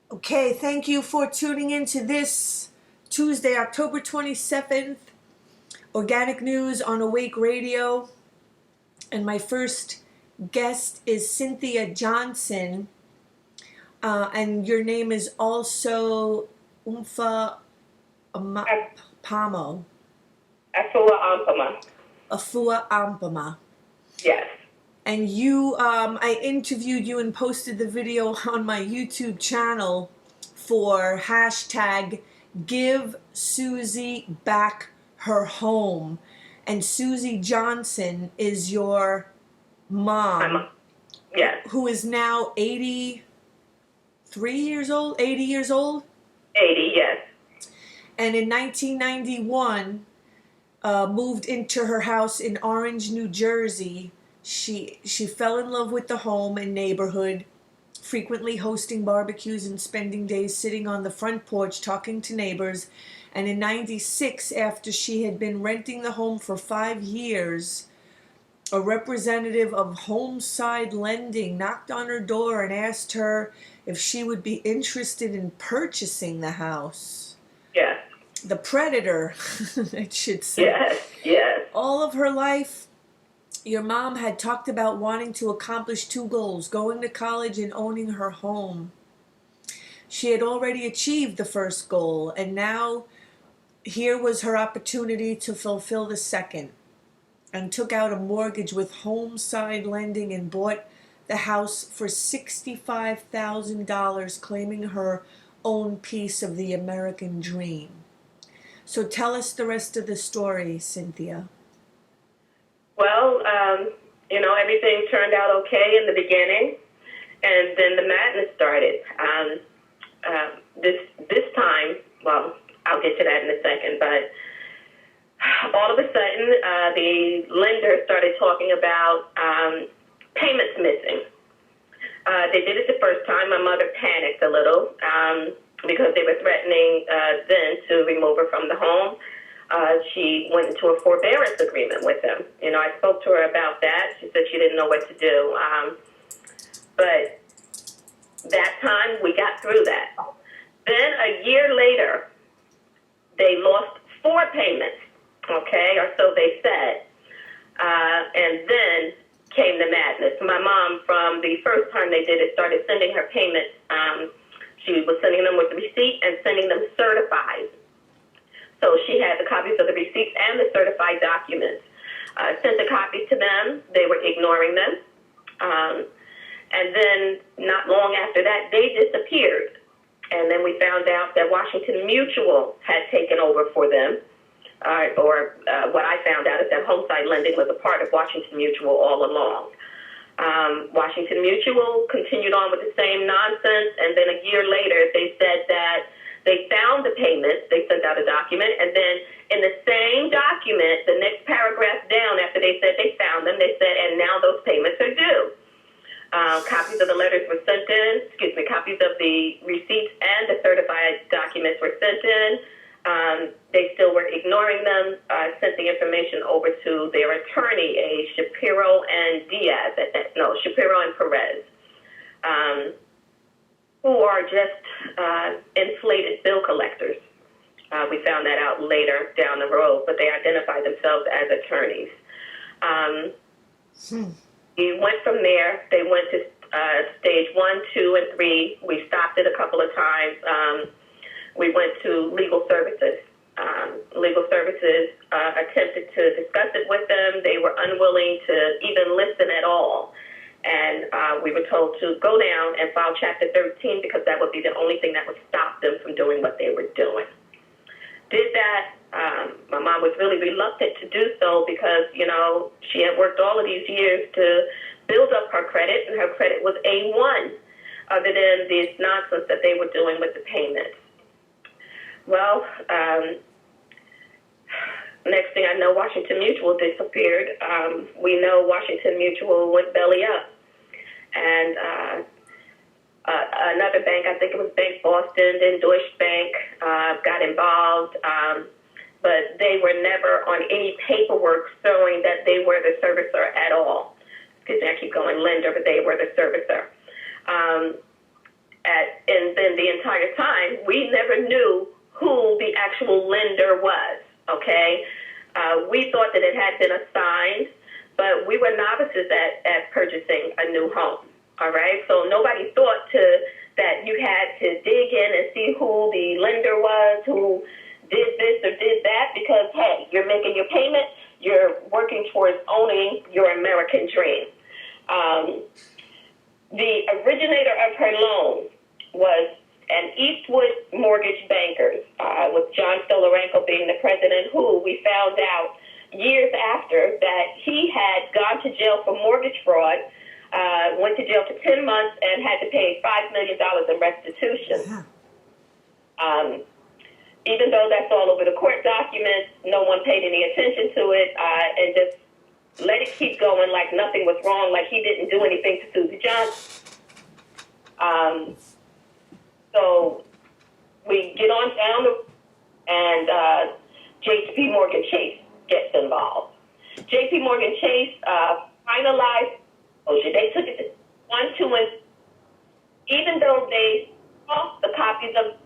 Okay, thank you for tuning in to this Tuesday, October 27th, Organic News on Awake Radio. And my first guest is Cynthia Johnson. And your name is also Umfa Pamo. Afua Ampama. Afua Ampama. Yes. And you, I interviewed you and posted the video on my YouTube channel for hashtag Give Susie Back Her Home. And Susie Johnson is your mom, Yes. who is now 83 years old, 80 years old. 80, yes. And in 1991, moved into her house in Orange, New Jersey. She fell in love with the home and neighborhood, frequently hosting barbecues and spending days sitting on the front porch talking to neighbors. And in 96, after she had been renting the home for 5 years, a representative of Homeside Lending knocked on her door and asked her if she would be interested in purchasing the house. Yes. The predator, I should say. Yes, yes. All of her life, your mom had talked about wanting to accomplish 2 goals, going to college and owning her home. She had already achieved the first goal, and now here was her opportunity to fulfill the second, and took out a mortgage with Homeside Lending and bought the house for $65,000, claiming her own piece of the American dream. So tell us the rest of the story, Cynthia. Well, everything turned out okay in the beginning, and then the madness started. This time, well, I'll get to that in a second, but all of a sudden, the lender started talking about payments missing. They did it the first time. My mother panicked a little because they were threatening then to remove her from the home. She went into a forbearance agreement with them. I spoke to her about that. She said she didn't know what to do. But that time, we got through that. Then a year later, they lost 4 payments, okay, or so they said. And then came the madness. My mom, from the first time they did it, started sending her payments. She was sending them with the receipt and sending them certified. So she had the copies of the receipts and the certified documents. Sent the copies to them. They were ignoring them. And then not long after that, they disappeared. And then we found out that Washington Mutual had taken over for them. What I found out is that Homeside Lending was a part of Washington Mutual all along. Washington Mutual continued on with the same nonsense, and then a year later they said that they found the payments. They sent out a document, and then in the same document, the next paragraph down after they said they found them, they said, and now those payments are due. Copies of the letters were sent in, copies of the receipts and the certified documents were sent in. They still were ignoring them, sent the information over to their attorney, Shapiro and Perez, who are just inflated bill collectors. We found that out later down the road, but they identify themselves as attorneys. We went from there. They went to stage 1, 2, and 3. We stopped it a couple of times. We went to legal services. Legal services attempted to discuss it with them. They were unwilling to even listen at all. And we were told to go down and file Chapter 13 because that would be the only thing that would stop them from doing what they were doing. Did that. My mom was really reluctant to do so because, she had worked all of these years to build up her credit, and her credit was A1, other than this nonsense that they were doing with the payments. Well, next thing I know, Washington Mutual disappeared. We know Washington Mutual went belly up. And another bank, I think it was Bank Boston, then Deutsche Bank, got involved. But they were never on any paperwork showing that they were the servicer at all. Excuse me, I keep going lender, but they were the servicer. and then the entire time, we never knew who the actual lender was, okay? We thought that it had been assigned, but we were novices at purchasing a new home, all right? So nobody thought that you had to dig in and see who the lender was, who did this or did that, because, hey, you're making your payment, you're working towards owning your American dream. The originator of her loan was an Eastwood mortgage bankers, with John Stolarenko being the president, who we found out years after that he had gone to jail for mortgage fraud, went to jail for 10 months and had to pay $5 million in restitution. Yeah. Even though that's all over the court documents, no one paid any attention to it, and just let it keep going like nothing was wrong, like he didn't do anything to Susie Johnson. So we get on down and JP Morgan Chase gets involved. JP Morgan Chase finalized closure. They took it to 1, 2, and even though they lost the copies of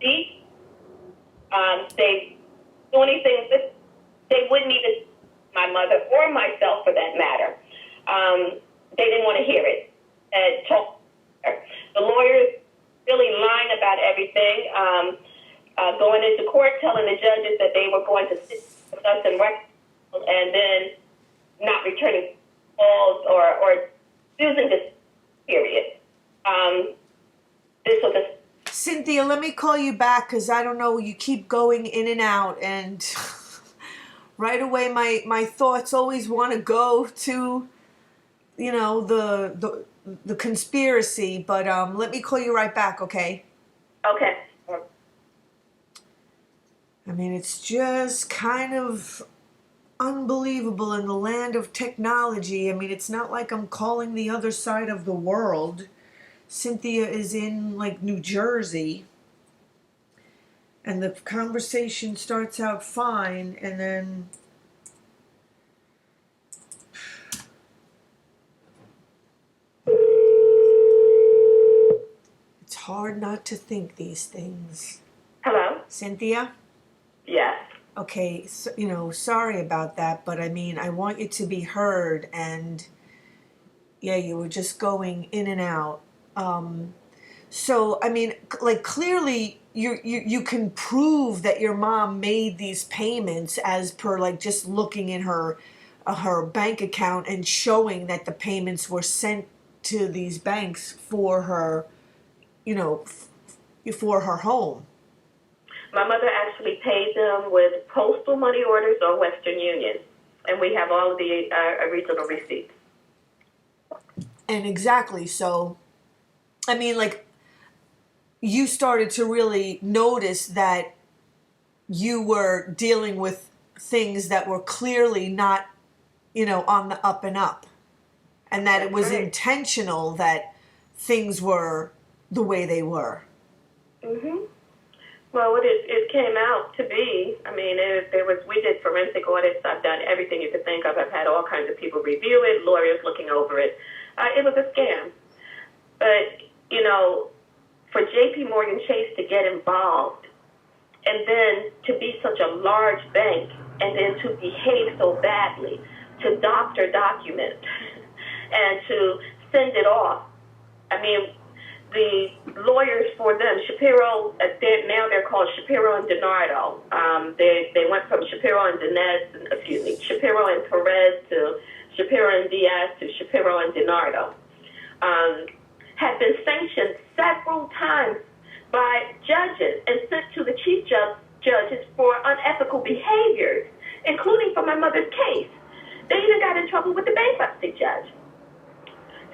these, they do anything with, they wouldn't even, my mother or myself for that matter, they didn't want to hear it. And the lawyers really lying about everything, going into court telling the judges that they were going to sit with us and then not returning calls or using this period. This was a Cynthia, let me call you back because I don't know, you keep going in and out, and right away my thoughts always want to go to, you know, the conspiracy, but let me call you right back, okay? Okay. I mean, it's just kind of unbelievable in the land of technology. I mean, it's not like I'm calling the other side of the world. Cynthia is in, like, New Jersey, and the conversation starts out fine, and then it's hard not to think these things. Hello? Cynthia? Yes. Okay, so, you know, sorry about that, but I mean, I want you to be heard, and yeah, you were just going in and out. So, I mean, like, clearly you can prove that your mom made these payments as per, like, just looking in her bank account and showing that the payments were sent to these banks for her, you know, for her home. My mother actually paid them with postal money orders or Western Union, and we have all of the original receipts. And exactly, so, I mean, like, you started to really notice that you were dealing with things that were clearly not, you know, on the up and up, and that it was intentional that things were the way they were. Mm-hmm. Well, it came out to be, I mean, we did forensic audits. I've done everything you could think of. I've had all kinds of people review it, lawyers looking over it. It was a scam. But, you know, for JP Morgan Chase to get involved and then to be such a large bank and then to behave so badly, to doctor documents and to send it off. I mean, the lawyers for them, Shapiro, now they're called Shapiro and DiNardo. They went from Shapiro and Shapiro and Perez to Shapiro and Diaz to Shapiro and DiNardo. Had been sanctioned several times by judges and sent to the chief judges for unethical behaviors, including for my mother's case. They even got in trouble with the bankruptcy judge.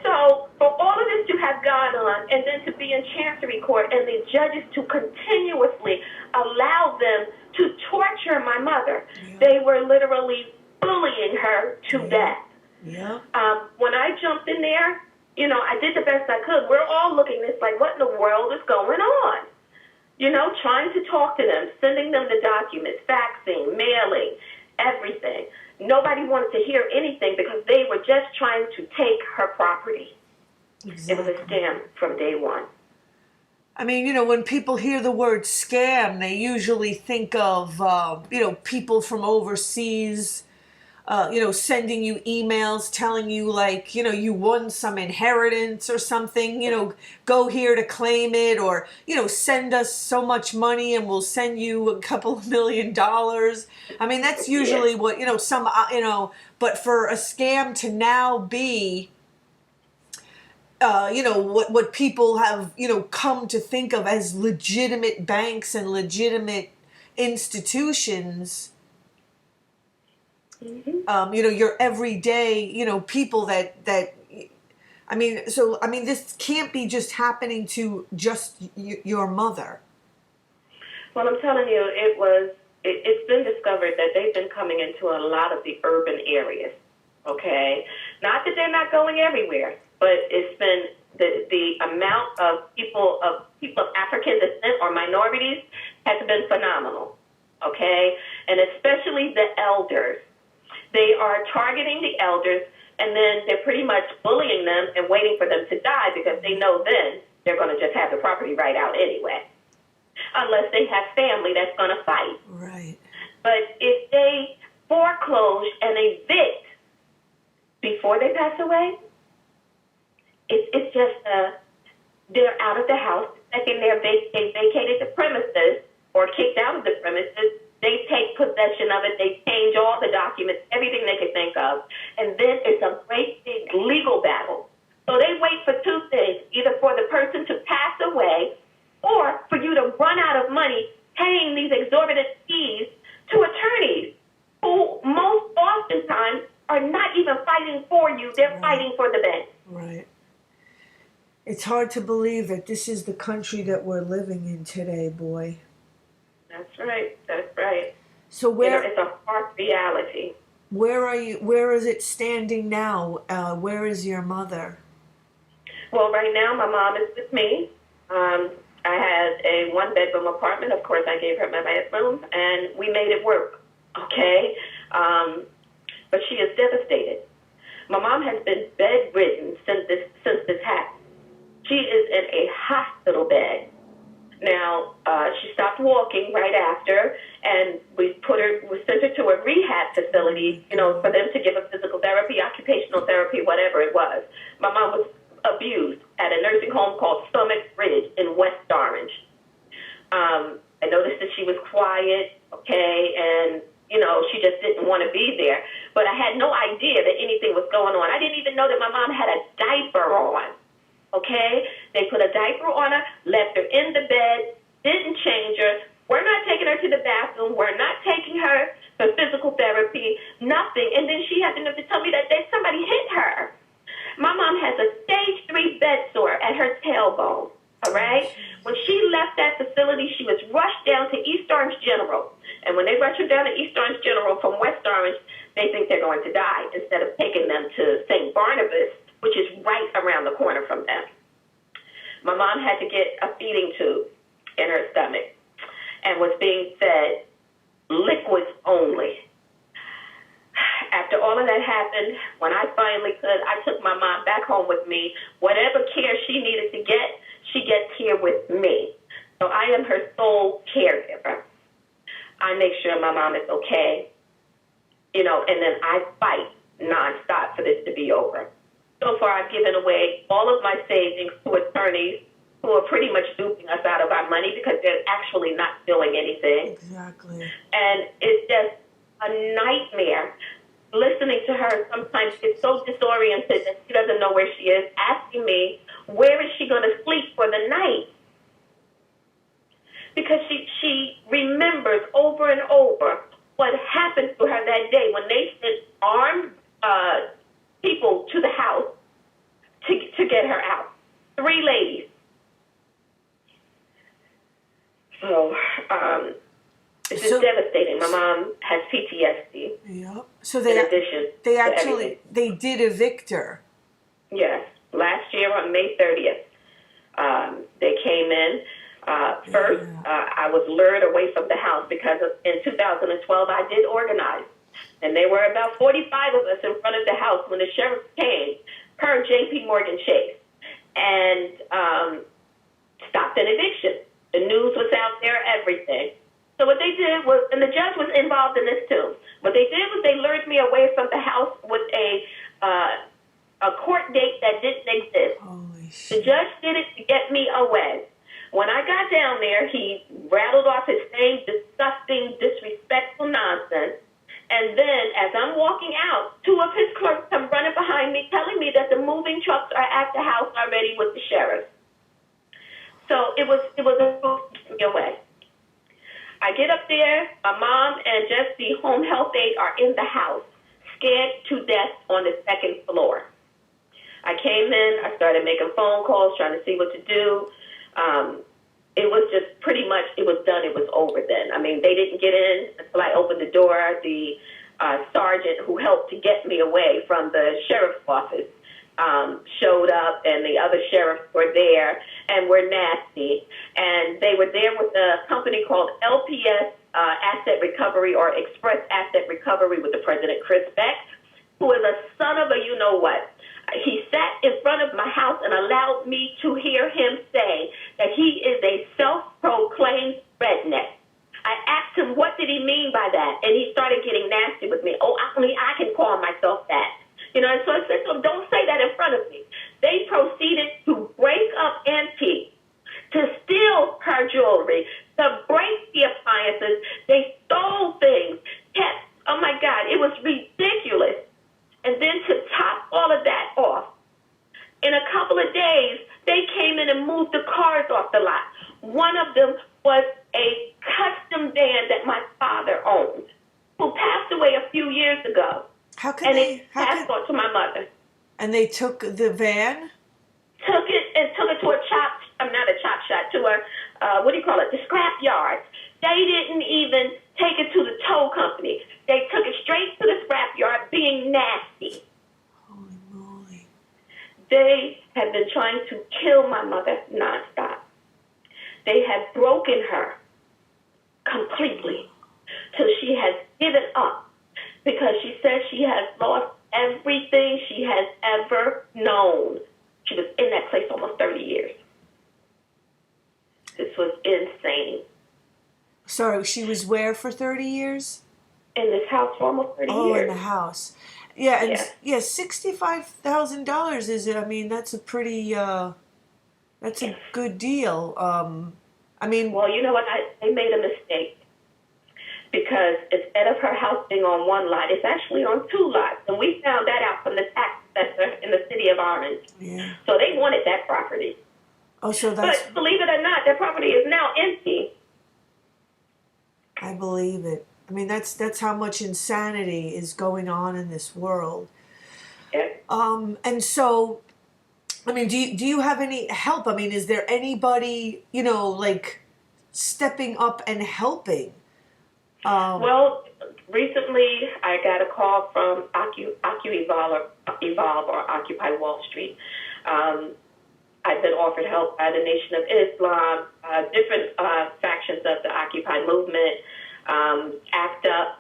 So for all of this to have gone on and then to be in Chancery Court and the judges to continuously allow them to torture my mother, they were literally bullying her to death. Yeah. When I jumped in there, you know, I did the best I could. We're all looking at this like, what in the world is going on? You know, trying to talk to them, sending them the documents, faxing, mailing, everything. Nobody wanted to hear anything because they were just trying to take her property. Exactly. It was a scam from day one. I mean, when people hear the word scam, they usually think of, people from overseas, sending you emails telling you, like, you won some inheritance or something, go here to claim it, or, send us so much money and we'll send you a couple of $1 million. I mean, that's Yeah. usually what, but for a scam to now be, what people have, come to think of as legitimate banks and legitimate institutions, your everyday, people that I mean, this can't be just happening to just your mother. Well, I'm telling you, it's been discovered that they've been coming into a lot of the urban areas, okay? Not that they're not going everywhere, but it's been the amount of people of African descent or minorities has been phenomenal, okay? And especially the elders. They are targeting the elders, and then they're pretty much bullying them and waiting for them to die because they know then they're going to just have the property right out anyway, unless they have family that's going to fight. Right. But if they foreclose and evict before they pass away, it's just they're out of the house. The second they vacated the premises or kicked out of the premises, they take possession of it. They change all the documents, everything they could think of, and then it's a great big legal battle. So they wait for two things: either for the person to pass away, or for you to run out of money paying these exorbitant fees to attorneys who most oftentimes are not even fighting for you. They're fighting for the bank. Right. It's hard to believe that this is the country that we're living in today, boy. That's right. That's right. So It's a harsh reality. Where are you? Where is it standing now? Where is your mother? Well, right now my mom is with me. I had a one-bedroom apartment. Of course, I gave her my bathroom, and we made it work. Okay, but she is devastated. My mom has been bedridden since this happened. She is in a hospital bed. Now, she stopped walking right after, and we sent her to a rehab facility, for them to give her physical therapy, occupational therapy, whatever it was. My mom was abused at a nursing home called Summit Ridge in West Orange. I noticed that she was quiet, okay, and, she just didn't want to be there. But I had no idea that anything was going on. I didn't even know that my mom had a diaper on. Okay, they put a diaper on her, left her in the bed, didn't change her. We're not taking her to the bathroom. We're not taking her for physical therapy, nothing. And then she had to tell me that somebody hit her. My mom has a stage 3 bed sore at her tailbone, all right? When she left that facility, she was rushed down to East Orange General. And when they rush her down to East Orange General from West Orange, they think they're going to die instead of taking them to St. Barnabas, which is right around the corner from them. My mom had to get a feeding tube in her stomach and was being fed liquids only. After all of that happened, when I finally could, I took my mom back home with me. Whatever care she needed to get, she gets here with me. So I am her sole caregiver. I make sure my mom is okay, and then I fight nonstop for this to be over. So far, I've given away all of my savings to attorneys who are pretty much duping us out of our money because they're actually not doing anything. Exactly. And it's just a nightmare. Listening to her sometimes gets so disoriented that she doesn't know where she is, asking me, where is she going to sleep for the night? Because she remembers over and over what happened to her that day when they sent armed people to the house to get her out. 3 ladies. So it's just devastating. My mom has PTSD. Yep. So they did evict her. Yes. Last year on May 30th, they came in. First, I was lured away from the house because in 2012 I did organize. And there were about 45 of us in front of the house when the sheriff came, per J.P. Morgan Chase, and stopped stopped an eviction. The news was out there, everything. So what they did was, and the judge was involved in this too. What they did was they lured me away from the house with a court date that didn't exist. Holy shit. The judge did it to get me away. When I got down there, he rattled off his same disgusting, disrespectful nonsense. And then, as I'm walking out, two of his clerks come running behind me, telling me that the moving trucks are at the house already with the sheriff. So it was a away. I get up there. My mom and just the home health aide are in the house, scared to death on the second floor. I came in. I started making phone calls, trying to see what to do. It was just pretty much, it was done. It was over then. I mean, they didn't get in until I opened the door. The sergeant who helped to get me away from the sheriff's office showed up, and the other sheriffs were there and were nasty. And they were there with a company called LPS Asset Recovery, or Express Asset Recovery, with the president, Chris Beck, who is a son of a you-know-what. He sat in front of my house and allowed me to hear him say that he is a self-proclaimed redneck. I asked him, what did he mean by that? And he started getting nasty with me. Oh, only I can call myself that. You know, and so I said to him, don't say that in front of me. They proceeded to break up Auntie, to steal her jewelry, to break the appliances. They stole things. Oh, my God, it was ridiculous. And then to top all of that off, in a couple of days, they came in and moved the cars off the lot. One of them was a custom van that my father owned, who passed away a few years ago. How could it passed on to my mother. And they took the van? Took it to the scrap yard. They didn't even take it to the tow company. They took it straight to the scrap yard, being nasty. Holy moly. They have been trying to kill my mother nonstop. They have broken her completely till she has given up, because she says she has lost everything she has ever known. She was in that place almost 30 years. This was insane. Sorry, she was where for 30 years? In this house for almost 30 years. Oh, in the house. Yeah, and $65,000 is it? I mean, that's a pretty, that's a good deal. I mean... Well, you know what? They made a mistake. Because instead of her house being on one lot, it's actually on two lots. And we found that out from the tax assessor in the city of Orange. Yeah. So they wanted that property. Oh, so that's... But believe it or not, that property is now empty. I believe it. I mean, that's how much insanity is going on in this world. Yeah. And so, I mean, do you have any help? I mean, is there anybody, you know, like stepping up and helping? Well, recently I got a call from Evolve or Occupy Wall Street. I've been offered help by the Nation of Islam, different factions of the Occupy movement, ACT UP,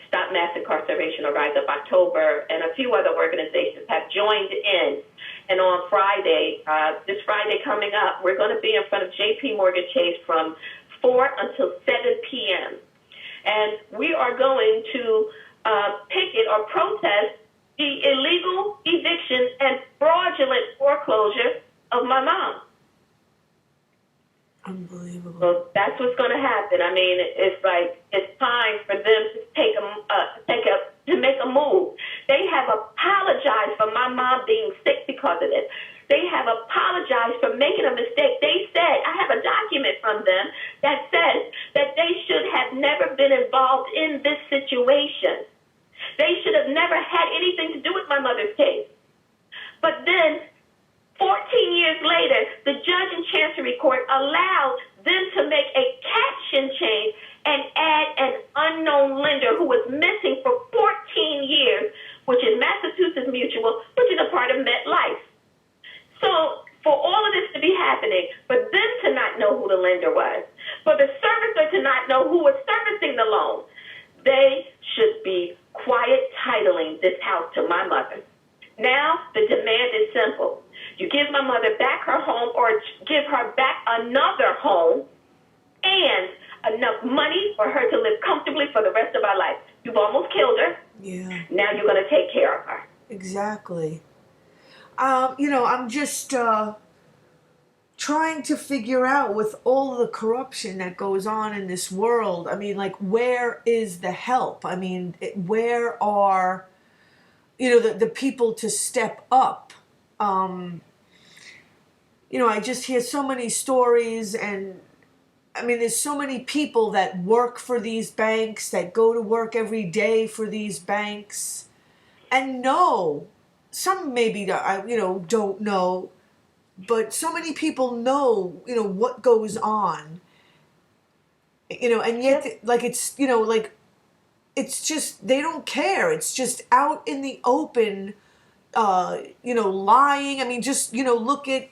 Stop Mass Incarceration or Rise Up October, and a few other organizations have joined in. And on Friday, this Friday coming up, we're going to be in front of J.P. Morgan Chase from 4 until 7 p.m. And we are going to picket or protest the illegal eviction and fraudulent foreclosure of my mom. Unbelievable. So that's what's going to happen. I mean, it's like it's time for them to make a move. They have apologized for my mom being sick because of this. They have apologized for making a mistake. They said, I have a document from them that says that they should have never been involved in this situation. They should have never had anything to do with my mother's case. But then, 14 years later, the judge in Chancery Court allowed them to make a caption change and add an unknown lender who was missing for 14 years, which is Massachusetts Mutual, which is a part of MetLife. So for all of this to be happening, for them to not know who the lender was, for the servicer to not know who was servicing the loan, they should be quiet titling this house to my mother. Now the demand is simple. You give my mother back her home or give her back another home and enough money for her to live comfortably for the rest of our life. You've almost killed her. Yeah. Now you're going to take care of her. Exactly. I'm just trying to figure out, with all the corruption that goes on in this world, I mean, like, where is the help? I mean, where are, the people to step up? I just hear so many stories, and I mean, there's so many people that work for these banks, that go to work every day for these banks, and know, some maybe, don't know, but so many people know, what goes on, and yet, Yep. like, it's, it's just, they don't care. It's just out in the open, lying. I mean, just, look at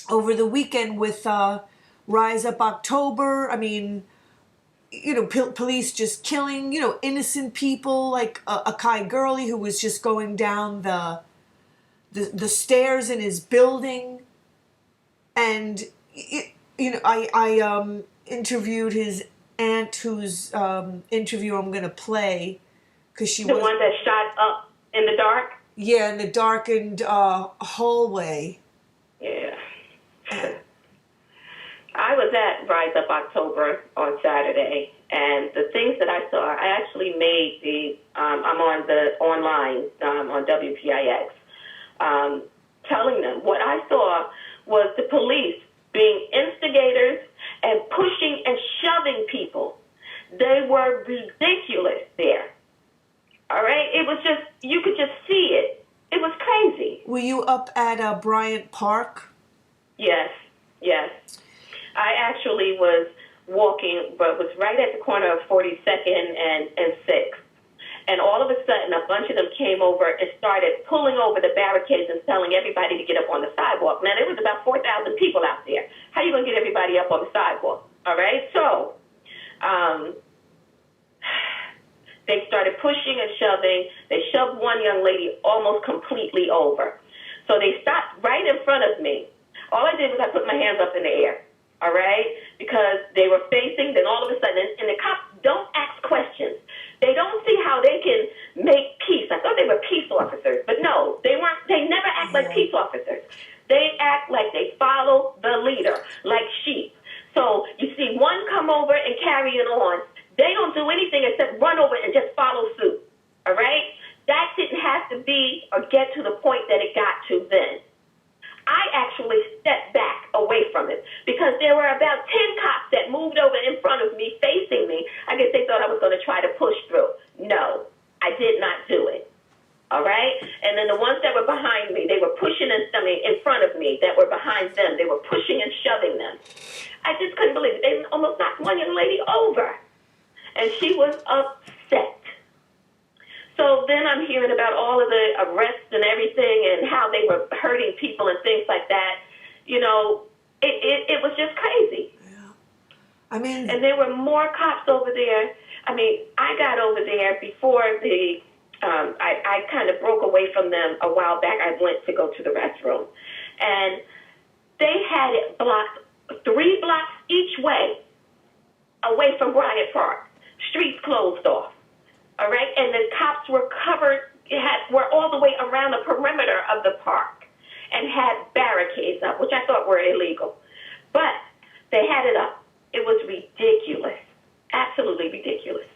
over the weekend with Rise Up October. I mean, police just killing, innocent people, like Akai Gurley, who was just going down the stairs in his building. And, I interviewed his aunt, whose interview I'm going to play, because she The was, one that shot up in the dark? yeah, in the darkened hallway. Yeah. I was at Rise Up October on Saturday, and the things that I saw, I actually made I'm on the online on WPIX, telling them what I saw was the police being instigators and pushing and shoving people. They were ridiculous there. All right? It was just, you could just see it. It was crazy. Were you up at Bryant Park? Yes, yes. I actually was walking, but was right at the corner of 42nd and 6th. And all of a sudden, a bunch of them came over and started pulling over the barricades and telling everybody to get up on the sidewalk. Now, there was about 4,000 people out there. How are you going to get everybody up on the sidewalk? All right? So they started pushing and shoving. They shoved one young lady almost completely over. So they stopped right in front of me. All I did was I put my hands up in the air, all right, because they were facing, then all of a sudden, and the cops don't ask questions. They don't see how they can make peace. I thought they were peace officers, but no, they weren't. They never act like peace officers. They act like they follow the leader, like sheep. So you see one come over and carry it on. They don't do anything except run over and just follow suit, all right? That didn't have to be or get to the point that it got to then. I actually stepped back away from it because there were about 10 cops that moved over in front of me, facing me. I guess they thought I was going to try to push through. No, I did not do it. All right? And then the ones that were behind me, they were pushing and shoving in front of me that were behind them. They were pushing and shoving them. I just couldn't believe it. They almost knocked one young lady over. And she was upset. So then I'm hearing about all of the arrests and everything and how they were hurting people and things like that. It was just crazy. Yeah. I mean, and there were more cops over there. I mean, I got over there before I kind of broke away from them a while back. I went to go to the restroom. And they had it blocked 3 blocks each way away from Bryant Park. Streets closed off. All right, and the cops were were all the way around the perimeter of the park and had barricades up, which I thought were illegal. But they had it up. It was ridiculous, absolutely ridiculous.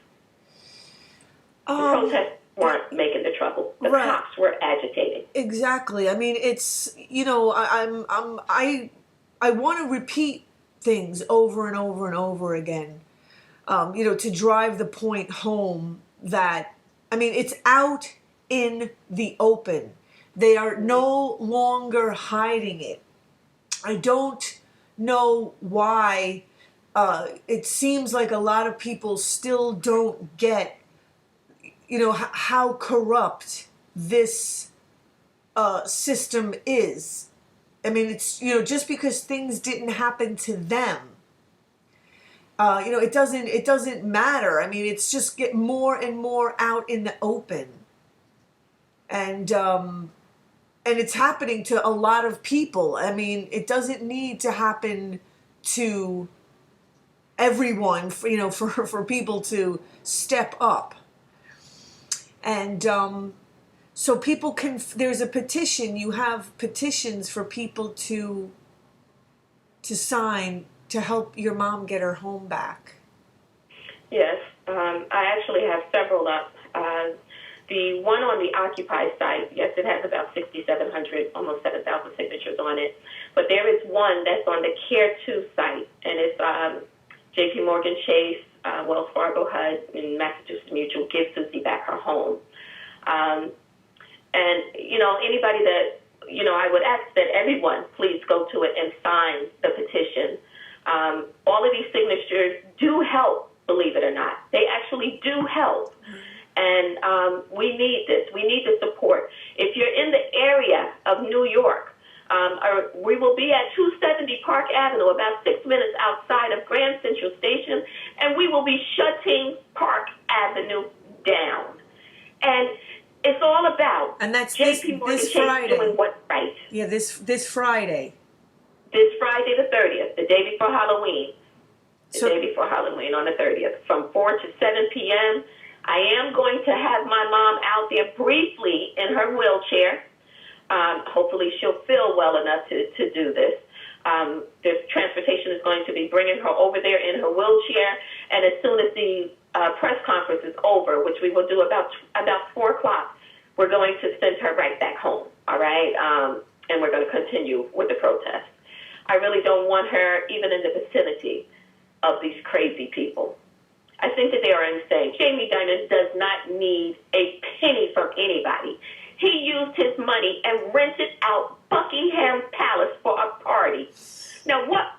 The protests weren't making the trouble. The cops were agitating. Exactly. I mean, it's, I want to repeat things over and over and over again, to drive the point home that, I mean, it's out in the open. They are no longer hiding it. I don't know why it seems like a lot of people still don't get, how corrupt this system is. I mean, it's, just because things didn't happen to them, it doesn't matter. I mean, it's just get more and more out in the open. And it's happening to a lot of people. I mean, it doesn't need to happen to everyone, for people to step up. And so people can, there's a petition, you have petitions for people to sign to help your mom get her home back. Yes, I actually have several up. The one on the Occupy site, yes, it has about 6,700, almost 7,000 signatures on it. But there is one that's on the Care 2 site, and it's JP Morgan Chase, Wells Fargo HUD, and Massachusetts Mutual Give Susie back her home. And, anybody that, I would ask that everyone please go to it and sign the petition. All of these signatures do help, believe it or not. They actually do help. And we need this. We need the support. If you're in the area of New York, we will be at 270 Park Avenue, about 6 minutes outside of Grand Central Station, and we will be shutting Park Avenue down. And it's all about and that's JP Morgan this Chase Friday. doing what's right. Yeah, this Friday. This Friday the 30th, the day before Halloween. So, the day before Halloween on the 30th, from 4 to 7 p.m. I am going to have my mom out there briefly in her wheelchair. Hopefully she'll feel well enough to do this. The transportation is going to be bringing her over there in her wheelchair, and as soon as the press conference is over, which we will do about 4 o'clock, we're going to send her right back home, all right? And we're going to continue with the protest. I really don't want her even in the vicinity of these crazy people. I think that they are insane. Jamie Dimon does not need a penny from anybody. He used his money and rented out Buckingham Palace for a party. Now, what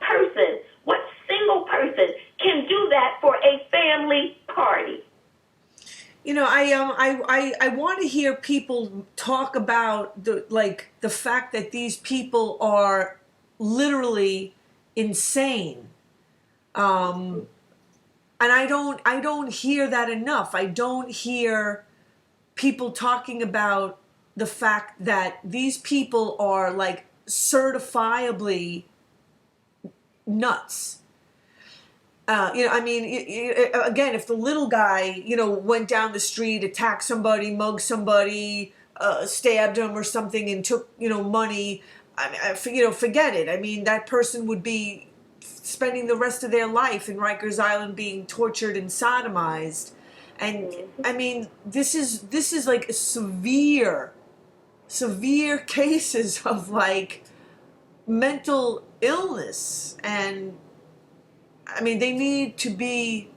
single person can do that for a family party? I want to hear people talk about the fact that these people are literally insane. And I don't hear that enough. I don't hear people talking about the fact that these people are like certifiably nuts. Again, if the little guy, went down the street, attacked somebody, mugged somebody, stabbed him or something, and took, money, forget it. I mean, that person would be spending the rest of their life in Rikers Island being tortured and sodomized. And I mean, this is like severe cases of like mental illness, and I mean, they need to be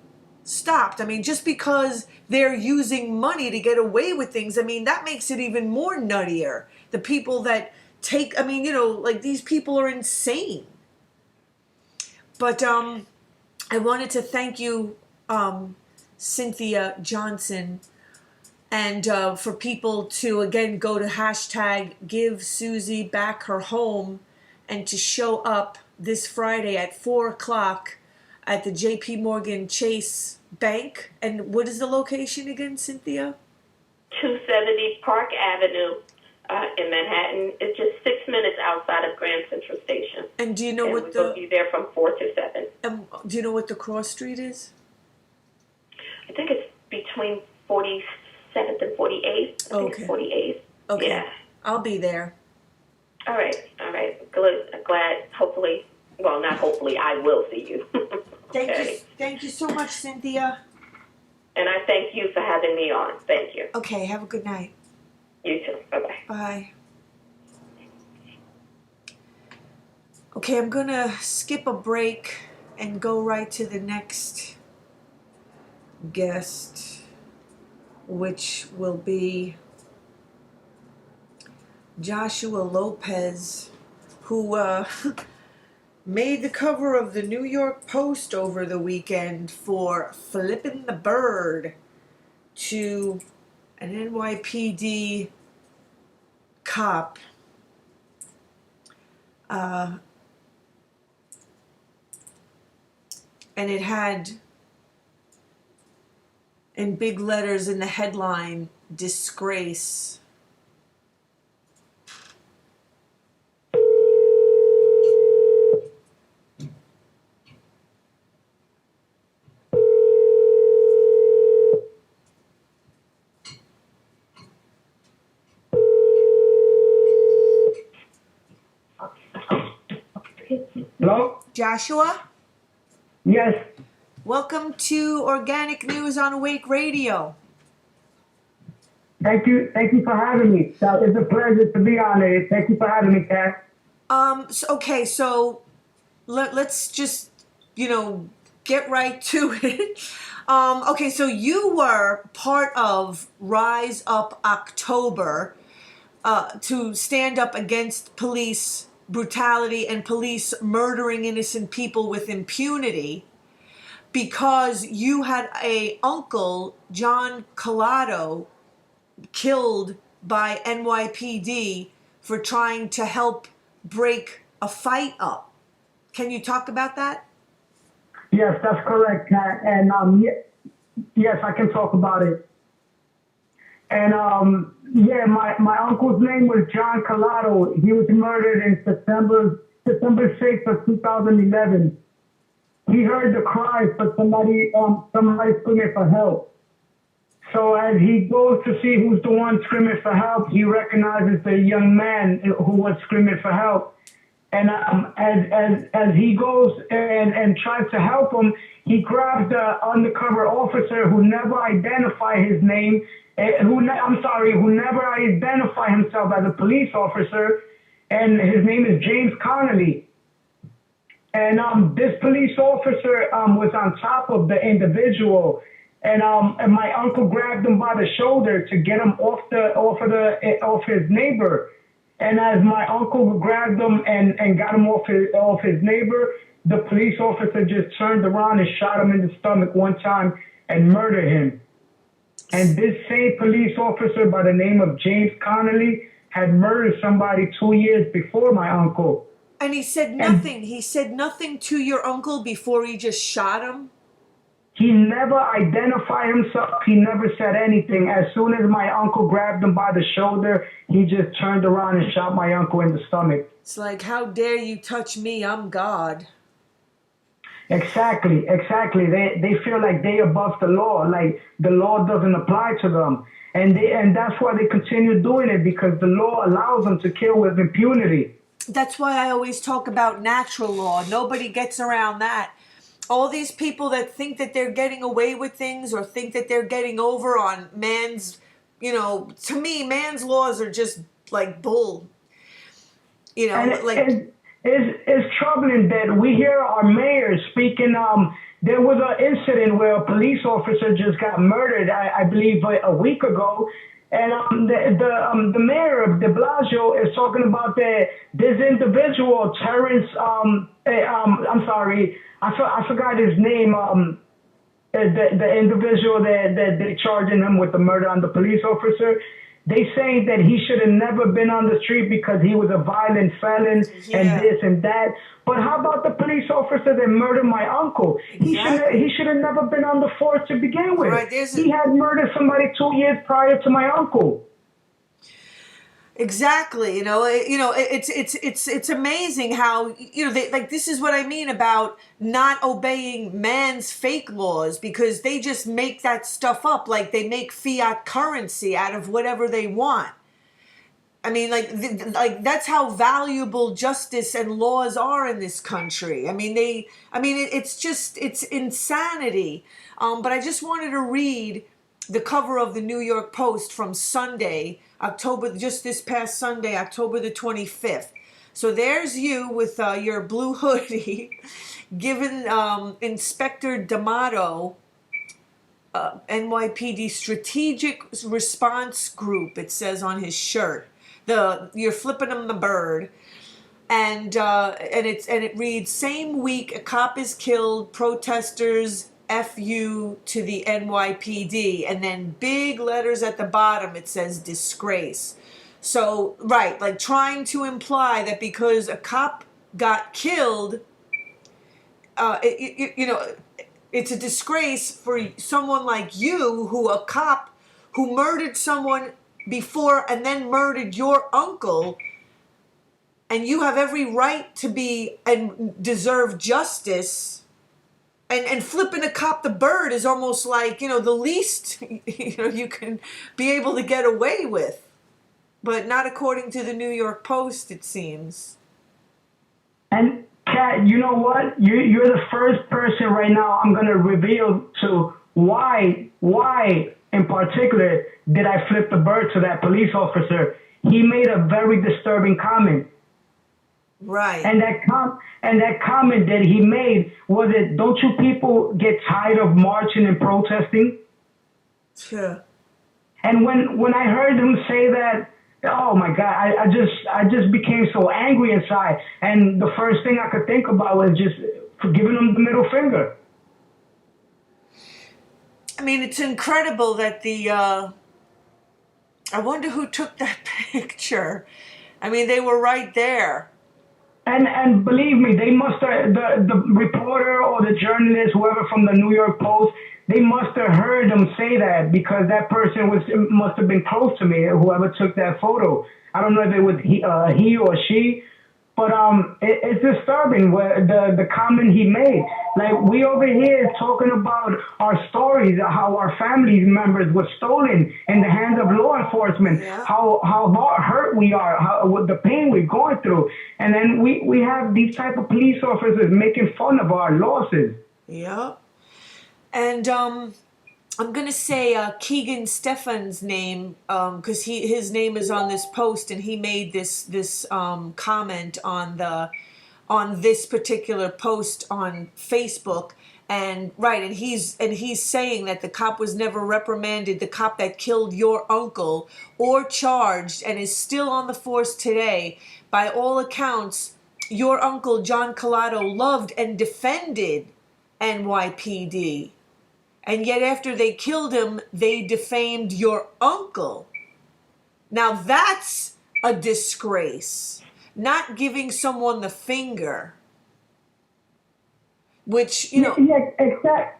stopped. I mean, just because they're using money to get away with things, I mean, that makes it even more nuttier. The people that take, like these people are insane. But I wanted to thank you, Cynthia Johnson, and for people to, again, go to hashtag Give Susie Back Her Home, and to show up this Friday at 4 o'clock at the JP Morgan Chase Bank. And what is the location again, Cynthia? 270 Park Avenue in Manhattan. It's just 6 minutes outside of Grand Central Station. And do you know what we'll be there from 4 to 7. And do you know what the cross street is? I think it's between 47th and 48th. I think it's 48th. Okay. Yeah. I'll be there. All right. Good. Glad. Hopefully. Well, not hopefully. I will see you. Thank you so much, Cynthia. And I thank you for having me on. Thank you. Okay. Have a good night. You too. Bye-bye. Bye. Okay, I'm going to skip a break and go right to the next guest, which will be Joshua Lopez, who made the cover of the New York Post over the weekend for flipping the bird to an NYPD cop. And it had, in big letters in the headline, disgrace. Hello? Joshua, Yes. welcome to Organic News on Awake Radio. Thank you. Thank you for having me. It's a pleasure to be on it. Thank you for having me, Kat. So let's just, get right to it. So you were part of Rise Up October to stand up against police brutality and police murdering innocent people with impunity because you had a uncle, John Collado, killed by NYPD for trying to help break a fight up. Can you talk about that? Yes, that's correct, Kat. And yes, I can talk about it. And my uncle's name was John Collado. He was murdered in September 6th of 2011. He heard the cries for somebody screaming for help. So as he goes to see who's the one screaming for help, he recognizes the young man who was screaming for help. And as he goes and tries to help him, he grabs the undercover officer who never identified his name, who never identified himself as a police officer, and his name is James Connolly. And this police officer was on top of the individual, and my uncle grabbed him by the shoulder to get him off his neighbor. And as my uncle grabbed him and got him off his neighbor, the police officer just turned around and shot him in the stomach one time and murdered him. And this same police officer by the name of James Connolly had murdered somebody 2 years before my uncle. And he said nothing. He said nothing to your uncle before he just shot him? He never identified himself. He never said anything. As soon as my uncle grabbed him by the shoulder, he just turned around and shot my uncle in the stomach. It's like, how dare you touch me? I'm God. Exactly. They feel like they above the law, like the law doesn't apply to them. And that's why they continue doing it, because the law allows them to kill with impunity. That's why I always talk about natural law. Nobody gets around that. All these people that think that they're getting away with things or think that they're getting over on man's, to me, man's laws are just like bull. It's troubling that we hear our mayor speaking. There was an incident where a police officer just got murdered, I believe, a week ago. And the mayor of De Blasio is talking about this individual, Terrence. I'm sorry, I forgot his name. The individual that they charging him with the murder on the police officer. They saying that he should have never been on the street because he was a violent felon and this and that. But how about the police officer that murdered my uncle? Exactly. He should have never been on the force to begin with. Right, he had murdered somebody 2 years prior to my uncle. Exactly. It's amazing how, this is what I mean about not obeying man's fake laws, because they just make that stuff up. Like they make fiat currency out of whatever they want. I mean, that's how valuable justice and laws are in this country. It's insanity. But I just wanted to read the cover of the New York Post from Sunday, just this past Sunday, October the 25th. So there's you with your blue hoodie, giving Inspector D'Amato, NYPD Strategic Response Group, it says on his shirt. You're flipping him the bird, and it reads, same week a cop is killed, protesters FU to the NYPD, and then big letters at the bottom it says disgrace. So right, like trying to imply that because a cop got killed, it's a disgrace for someone like you, a cop who murdered someone before and then murdered your uncle, and you have every right to be and deserve justice. And flipping a cop the bird is almost like, the least, you can be able to get away with. But not according to the New York Post, it seems. And Kat, you know what? You're the first person right now I'm gonna reveal to why in particular did I flip the bird to that police officer. He made a very disturbing comment. Right. And that comment that he made was it, don't you people get tired of marching and protesting? Sure. And when I heard him say that, oh my God, I just became so angry inside. And the first thing I could think about was just giving him the middle finger. I mean, it's incredible that I wonder who took that picture. I mean, they were right there. And believe me, they must have, the reporter or the journalist, whoever from the New York Post, they must have heard them say that because that person must have been close to me, whoever took that photo. I don't know if it was he or she, but it's disturbing the comment he made. Like, we over here talking about our stories, how our family members were stolen in the hands of law enforcement, Yeah. how hurt we are, with the pain we're going through, and then we have these type of police officers making fun of our losses. Yep. And I'm gonna say Keegan Stefan's name because his name is on this post, and he made this comment on this particular post on Facebook. And right, and he's saying that the cop was never reprimanded, the cop that killed your uncle, or charged, and is still on the force today. By all accounts, your uncle John Collado loved and defended NYPD. And yet after they killed him, they defamed your uncle. Now that's a disgrace. Not giving someone the finger. Which, you know... Yeah,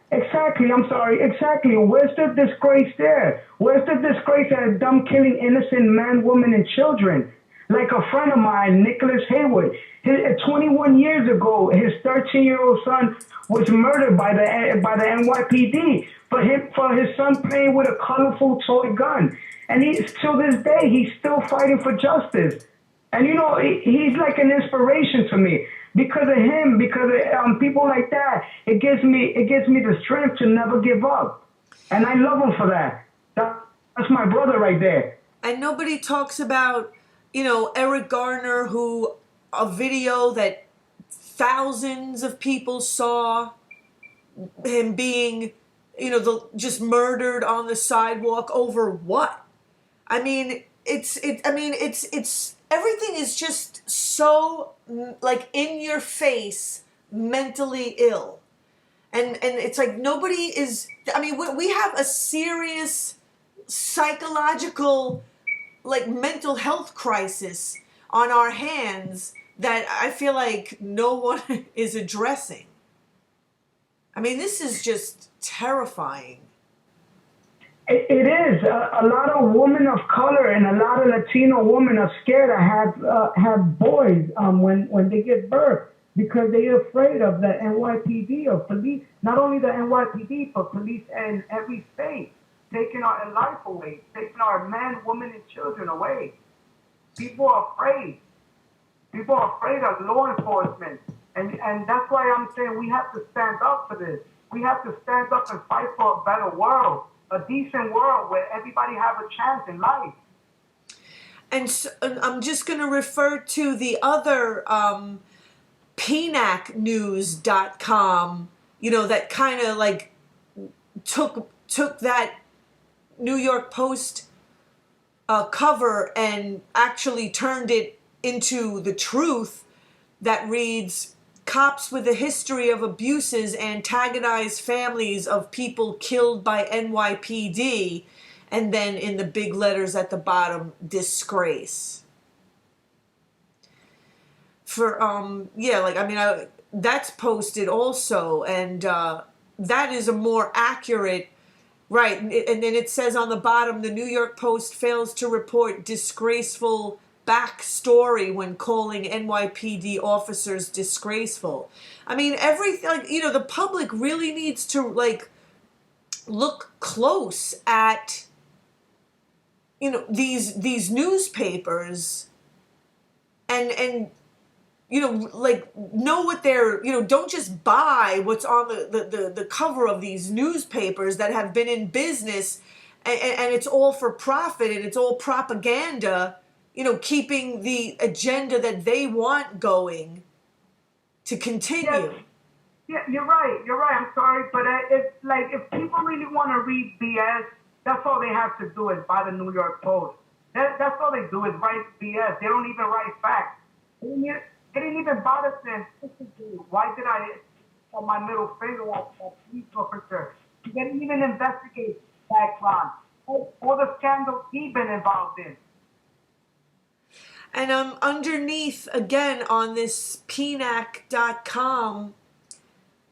exactly. I'm sorry. Exactly. Where's the disgrace there? Where's the disgrace at them killing innocent men, women, and children? Like a friend of mine, Nicholas Haywood, 21 years ago, his 13-year-old son was murdered by the NYPD for his son playing with a colorful toy gun. And till this day, he's still fighting for justice. And you know, he's like an inspiration to me. Because of him, because of people like that, it gives me the strength to never give up. And I love him for that. That's my brother right there. And nobody talks about, you know, Eric Garner, who a video that thousands of people saw him being, you know, just murdered on the sidewalk over what? I mean, it's everything is just so like in your face, mentally ill. And it's like nobody is, I mean, we have a serious psychological, like mental health crisis on our hands that I feel like no one is addressing. I mean, this is just terrifying. It is. A lot of women of color and a lot of Latino women are scared to have boys when they give birth because they're afraid of the NYPD or police, not only the NYPD, but police in every state, taking our life away, taking our men, women, and children away. People are afraid. People are afraid of law enforcement. And that's why I'm saying we have to stand up for this. We have to stand up and fight for a better world, a decent world where everybody have a chance in life. And so, I'm just going to refer to the other PNACnews.com, you know, that kind of like took that New York Post cover and actually turned it into the truth that reads, cops with a history of abuses antagonize families of people killed by NYPD. And then in the big letters at the bottom, disgrace. For, that's posted also. And that is a more accurate, right. And then it says on the bottom, the New York Post fails to report disgraceful backstory when calling NYPD officers disgraceful. I mean, everything, like, you know, the public really needs to, like, look close at, you know, these newspapers and like know what they're, don't just buy what's on the cover of these newspapers that have been in business, and it's all for profit and it's all propaganda, keeping the agenda that they want going to continue. Yeah, you're right. You're right. I'm sorry, but it's like if people really want to read BS, that's all they have to do is buy the New York Post. That's all they do is write BS. They don't even write facts. They didn't even bother saying, why did I put my middle finger at that police officer? They didn't even investigate background. All the scandals he's been involved in. And underneath, again, on this PNAC.com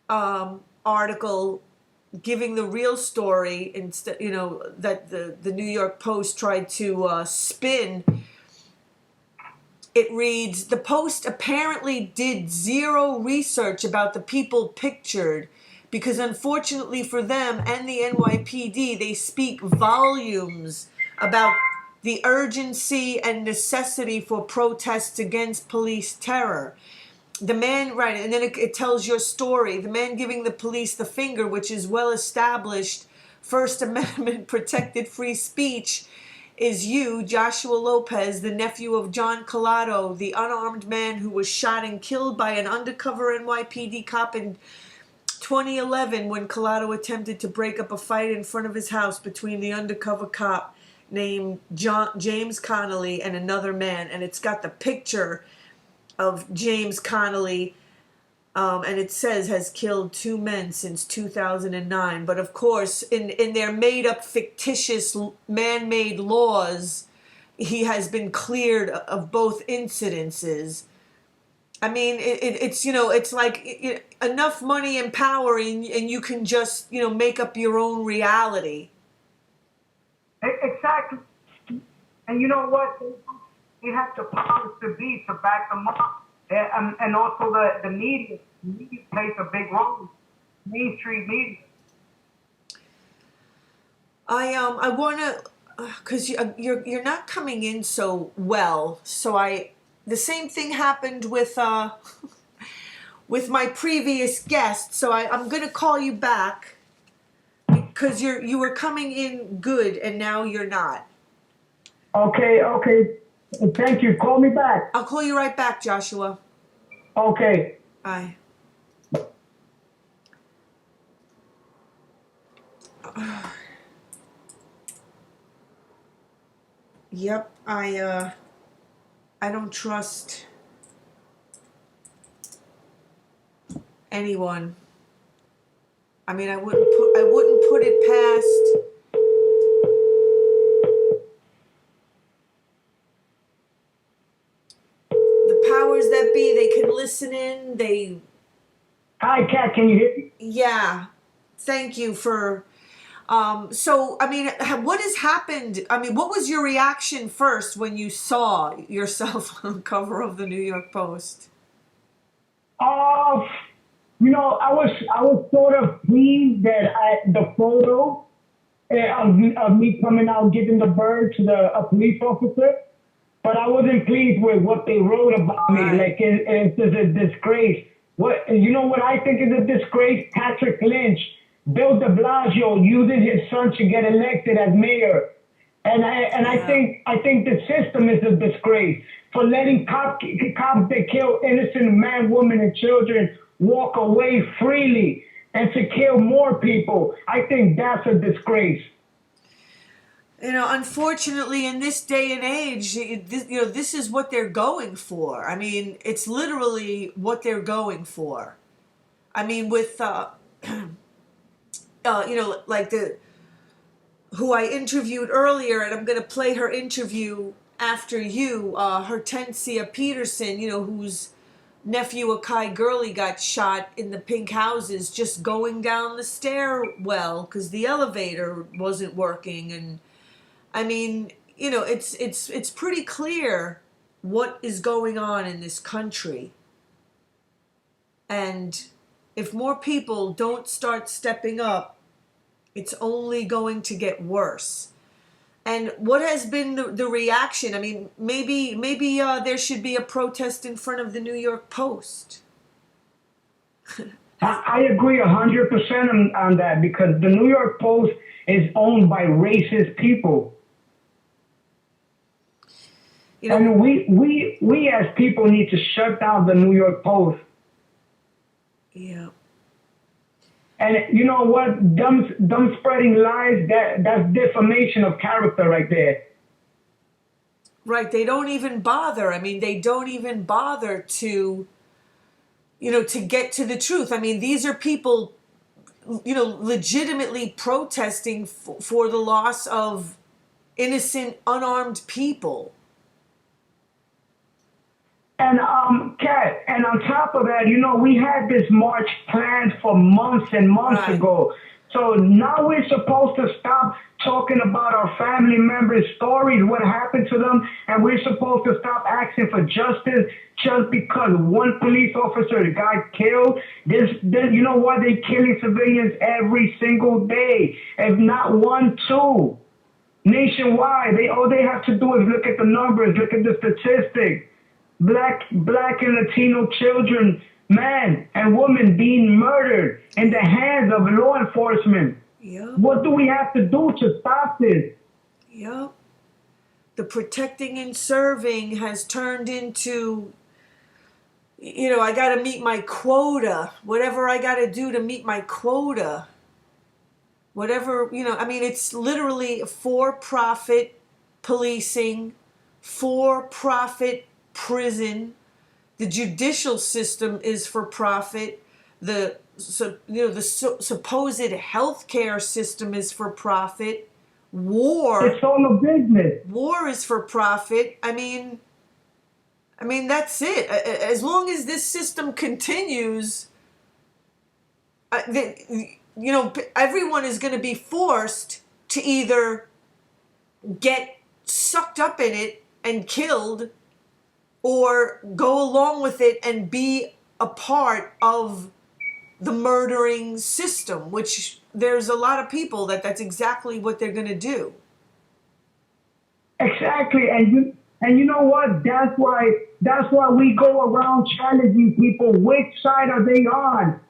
article, giving the real story instead, that the New York Post tried to spin. It reads, the Post apparently did zero research about the people pictured because unfortunately for them and the NYPD, they speak volumes about the urgency and necessity for protests against police terror. The man, right, and then it tells your story. The man giving the police the finger, which is well established First Amendment protected free speech, is you, Joshua Lopez, the nephew of John Collado, the unarmed man who was shot and killed by an undercover NYPD cop in 2011 when Collado attempted to break up a fight in front of his house between the undercover cop named James Connolly and another man. And it's got the picture of James Connolly, and it says has killed 2 men since 2009. But of course, in their made-up, fictitious, man-made laws, he has been cleared of both incidences. I mean, it's like enough money and power, and you can just, make up your own reality. Exactly. And you know what? They have the powers to be to back them up. And also the media. The media plays a big role. Mainstream media. I want to, because you're not coming in so well. So the same thing happened with with my previous guest. So I'm gonna call you back because you were coming in good and now you're not. Okay. Thank you. Call me back. I'll call you right back, Joshua. Okay. Bye. Yep, I don't trust anyone. I mean, I wouldn't put it past the powers that be. They can listen in. Hi, Kat. Can you hear me? Yeah. Thank you for. So, I mean, what has happened? I mean, what was your reaction first when you saw yourself on the cover of the New York Post? I was sort of pleased that the photo of me coming out giving the bird to a police officer, but I wasn't pleased with what they wrote about me. Right. Like it's a disgrace. What I think is a disgrace? Patrick Lynch, Bill de Blasio using his son to get elected as mayor. And I think the system is a disgrace for letting cops that kill innocent men, women, and children walk away freely and to kill more people. I think that's a disgrace. Unfortunately, in this day and age, this is what they're going for. I mean, it's literally what they're going for. I mean, with like who I interviewed earlier, and I'm going to play her interview after you, Hortensia Peterson, whose nephew Akai Gurley got shot in the pink houses just going down the stairwell because the elevator wasn't working. And I mean, it's pretty clear what is going on in this country. And if more people don't start stepping up, it's only going to get worse. And what has been the reaction? I mean, maybe there should be a protest in front of the New York Post. I agree 100% on that, because the New York Post is owned by racist people. You know, And we as people need to shut down the New York Post. yeah. And you know what? Them spreading lies, that's defamation of character right there. Right, they don't even bother. I mean, they don't even bother to, to get to the truth. I mean, these are people, legitimately protesting for the loss of innocent, unarmed people. And Kat, and on top of that, we had this march planned for months and months Right. ago. So now we're supposed to stop talking about our family members' stories, what happened to them, and we're supposed to stop asking for justice just because one police officer got killed. You know what? They're killing civilians every single day, if not one, two. Nationwide, all they have to do is look at the numbers, look at the statistics. Black and Latino children, men and women being murdered in the hands of law enforcement. Yep. What do we have to do to stop this? Yep. The protecting and serving has turned into, I got to meet my quota. Whatever I got to do to meet my quota. Whatever, it's literally for-profit policing, for-profit prison. The judicial system is for profit. The supposed healthcare system is for profit. It's all a business. War is for profit. I mean that's it. As long as this system continues, everyone is going to be forced to either get sucked up in it and killed, or go along with it and be a part of the murdering system, which there's a lot of people that's exactly what they're going to do. Exactly, and you know what? That's why we go around challenging people. Which side are they on?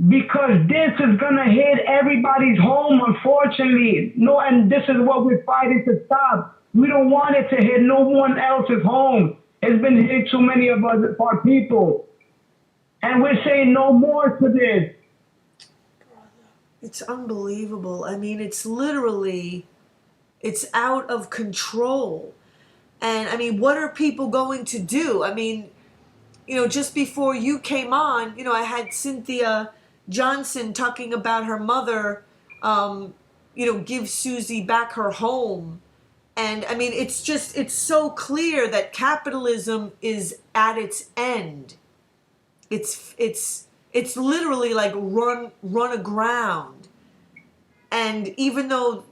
Because this is gonna hit everybody's home, unfortunately. No, and this is what we're fighting to stop. We don't want it to hit no one else's home. It's been hitting too many of our people. And we're saying no more to this. It's unbelievable. I mean, it's out of control. And I mean, what are people going to do? I mean, just before you came on, I had Cynthia Johnson talking about her mother, give Susie back her home. And I mean, it's so clear that capitalism is at its end. It's literally like run aground. And even though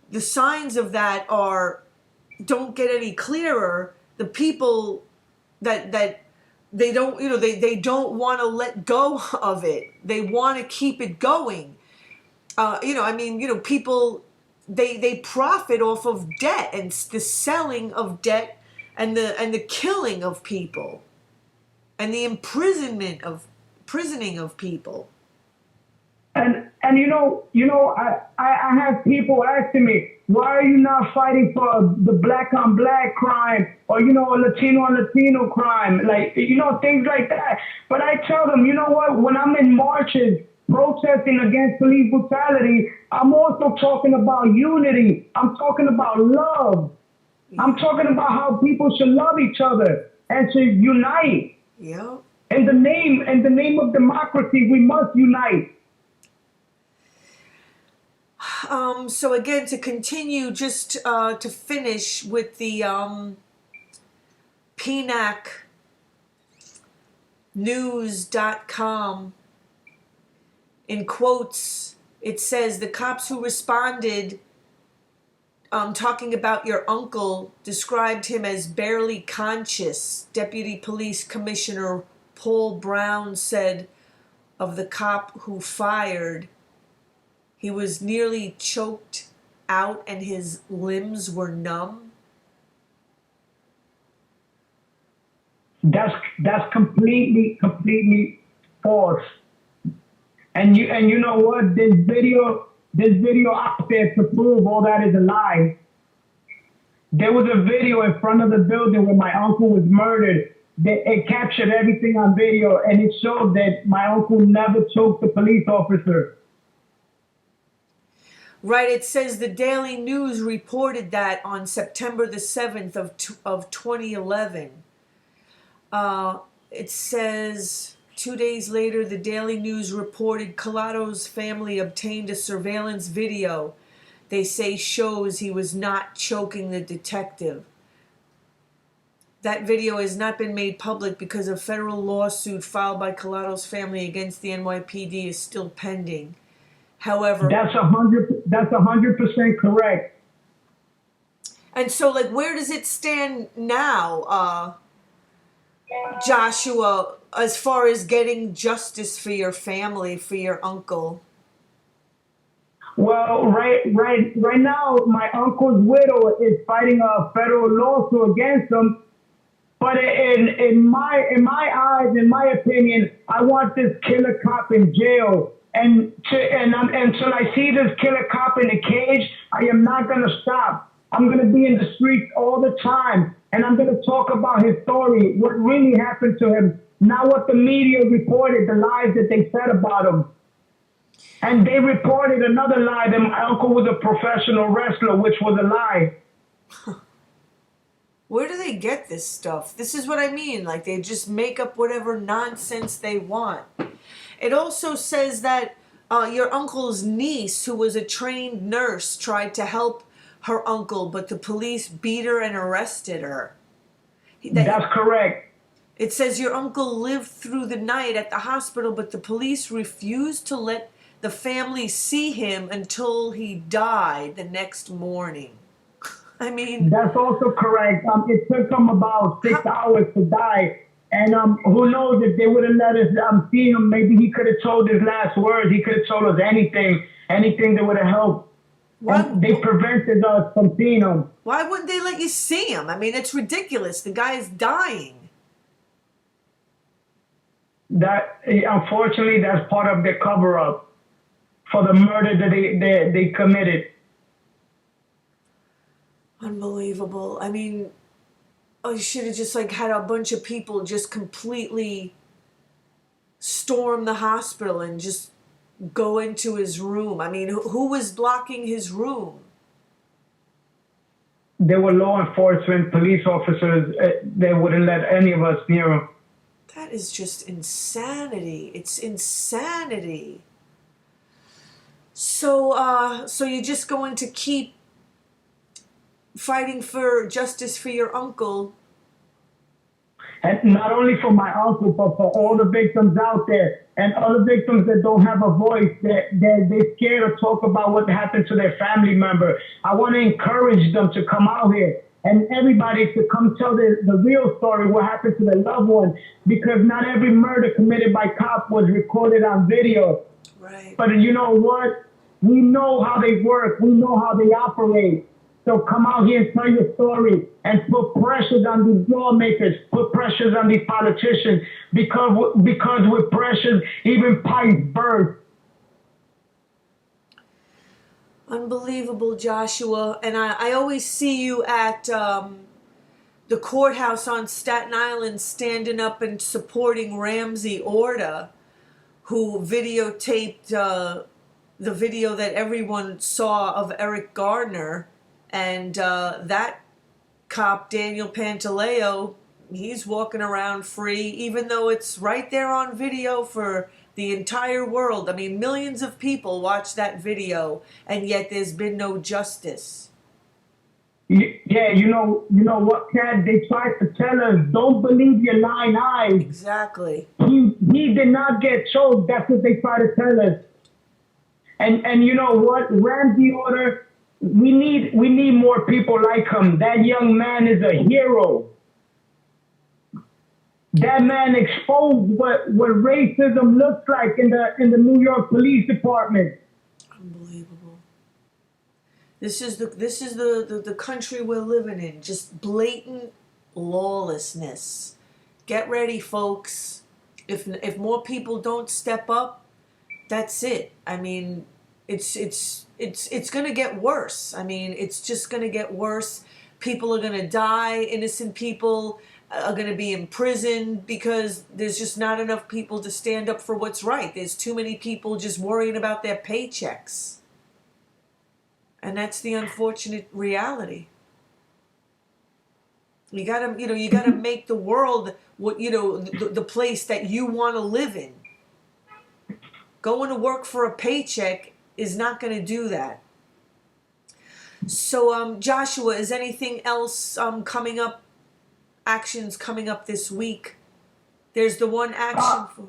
the signs of that don't get any clearer, the people that they don't, they don't want to let go of it. They want to keep it going. People, they profit off of debt and the selling of debt and the killing of people and the imprisoning of people. And I have people asking me, why are you not fighting for the black on black crime, or Latino on Latino crime, like things like that? But I tell them, you know what? When I'm in marches protesting against police brutality, I'm also talking about unity. I'm talking about love. I'm talking about how people should love each other and should unite. Yeah. In the name of democracy, we must unite. So again, to continue, just to finish with the PNACnews.com, in quotes, it says, the cops who responded, talking about your uncle, described him as barely conscious. Deputy Police Commissioner Paul Brown said of the cop who fired, he was nearly choked out and his limbs were numb? That's completely false. And you know what? This video out there to prove all that is a lie. There was a video in front of the building where my uncle was murdered. It captured everything on video, and it showed that my uncle never choked the police officer. Right, it says the Daily News reported that on September the 7th of 2011. It says 2 days later, the Daily News reported Collato's family obtained a surveillance video they say shows he was not choking the detective. That video has not been made public because a federal lawsuit filed by Collato's family against the NYPD is still pending. However, that's 100% correct. And so, like, where does it stand now, Joshua, as far as getting justice for your family, for your uncle? Well, right now, my uncle's widow is fighting a federal lawsuit against him. But in my eyes, in my opinion, I want this killer cop in jail. And until I see this killer cop in a cage, I am not gonna stop. I'm gonna be in the streets all the time, and I'm gonna talk about his story, what really happened to him, not what the media reported, the lies that they said about him. And they reported another lie that my uncle was a professional wrestler, which was a lie. Where do they get this stuff? This is what I mean. Like, they just make up whatever nonsense they want. It also says that your uncle's niece, who was a trained nurse, tried to help her uncle, but the police beat her and arrested her. That's correct. It says your uncle lived through the night at the hospital, but the police refused to let the family see him until he died the next morning. I mean, that's also correct. It took him about 6 hours to die. And who knows if they would have let us see him, maybe he could have told his last words. He could have told us anything that would have helped. And they prevented us from seeing him. Why wouldn't they let you see him? I mean, it's ridiculous. The guy is dying. That, unfortunately, that's part of the cover-up for the murder that they committed. Unbelievable. I mean, you should have just like had a bunch of people just completely storm the hospital and just go into his room. I mean, who was blocking his room? There were law enforcement, police officers. They wouldn't let any of us near him. That is just insanity. It's insanity. So you're just going to keep fighting for justice for your uncle? And not only for my uncle, but for all the victims out there and other victims that don't have a voice, they're scared to talk about what happened to their family member. I want to encourage them to come out here and everybody to come tell the real story, what happened to their loved one, because not every murder committed by cop was recorded on video. Right. But you know what? We know how they work. We know how they operate. So come out here and tell your story and put pressures on these lawmakers, put pressures on these politicians, because with pressures, even pipes burst. Unbelievable, Joshua. And I always see you at the courthouse on Staten Island standing up and supporting Ramsey Orta, who videotaped the video that everyone saw of Eric Gardner. And that cop, Daniel Pantaleo, he's walking around free, even though it's right there on video for the entire world. I mean, millions of people watch that video, and yet there's been no justice. Yeah, you know what, Kat? They tried to tell us, don't believe your lying eyes. Exactly. He did not get choked. That's what they tried to tell us. And you know what? Ramsey Orta, we need more people like him. That young man is a hero. That man exposed what racism looks like in the New York Police Department. Unbelievable. This is the country we're living in. Just blatant lawlessness. Get ready, folks. If more people don't step up, that's it. I mean, it's gonna get worse. I mean, it's just gonna get worse. People are gonna die. Innocent people are gonna be imprisoned because there's just not enough people to stand up for what's right. There's too many people just worrying about their paychecks. And that's the unfortunate reality. You gotta make the world the place that you want to live in. Going to work for a paycheck is not going to do that. So, Joshua, is anything else coming up? Actions coming up this week? There's the one action for.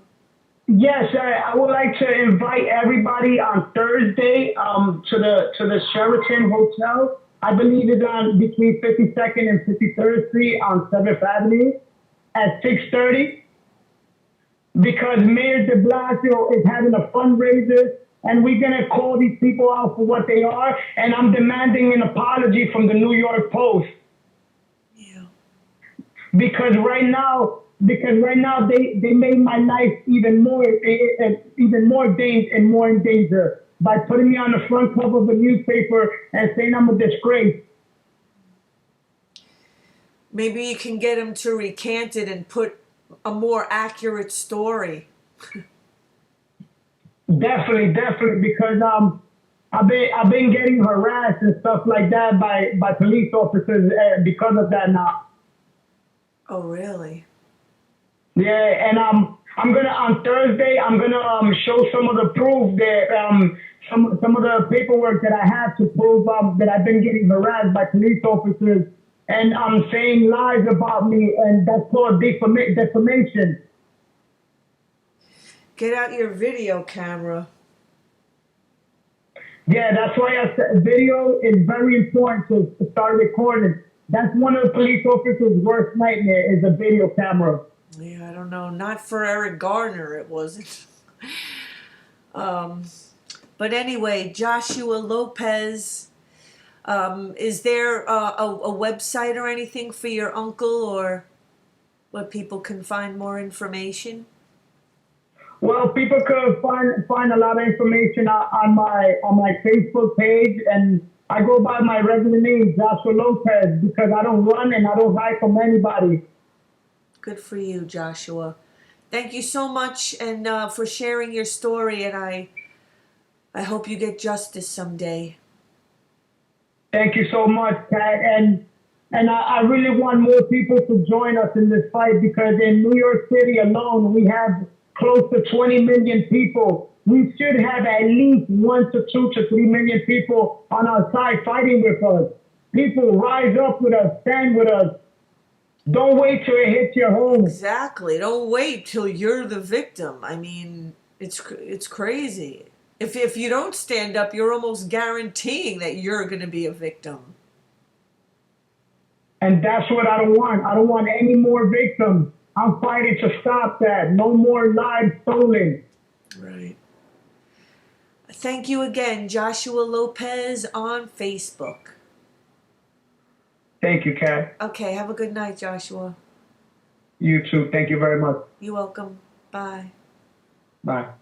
Yes, I would like to invite everybody on Thursday to the Sheraton Hotel. I believe it's on between 52nd and 53rd Street on 7th Avenue at 6:30 because Mayor de Blasio is having a fundraiser and we're going to call these people out for what they are, and I'm demanding an apology from the New York Post. Yeah. Because right now they made my life even more in danger by putting me on the front cover of a newspaper and saying I'm a disgrace. Maybe you can get him to recant it and put a more accurate story. Definitely, because I've been getting harassed and stuff like that by police officers because of that now. Oh, really? Yeah, and I'm gonna on Thursday. I'm gonna show some of the proof that some of the paperwork that I have to prove that I've been getting harassed by police officers and saying lies about me, and that's called defamation. Get out your video camera. Yeah, that's why I said video is very important to start recording. That's one of the police officers' worst nightmare is a video camera. Yeah, I don't know. Not for Eric Garner, it wasn't. But anyway, Joshua Lopez, is there a website or anything for your uncle, or where people can find more information? Well, people could find a lot of information on my Facebook page, and I go by my regular name, Joshua Lopez, because I don't run and I don't hide from anybody. Good for you, Joshua. Thank you so much and for sharing your story, and I hope you get justice someday. Thank you so much, Pat. And I really want more people to join us in this fight because in New York City alone, we have close to 20 million people. We should have at least 1 to 2 to 3 million people on our side fighting with us. People rise up with us, stand with us. Don't wait till it hits your home. Exactly. Don't wait till you're the victim. I mean, it's crazy. If you don't stand up, you're almost guaranteeing that you're going to be a victim. And that's what I don't want. I don't want any more victims. I'm fighting to stop that. No more lives stolen. Right. Thank you again, Joshua Lopez on Facebook. Thank you, Kat. Okay, have a good night, Joshua. You too. Thank you very much. You're welcome. Bye. Bye.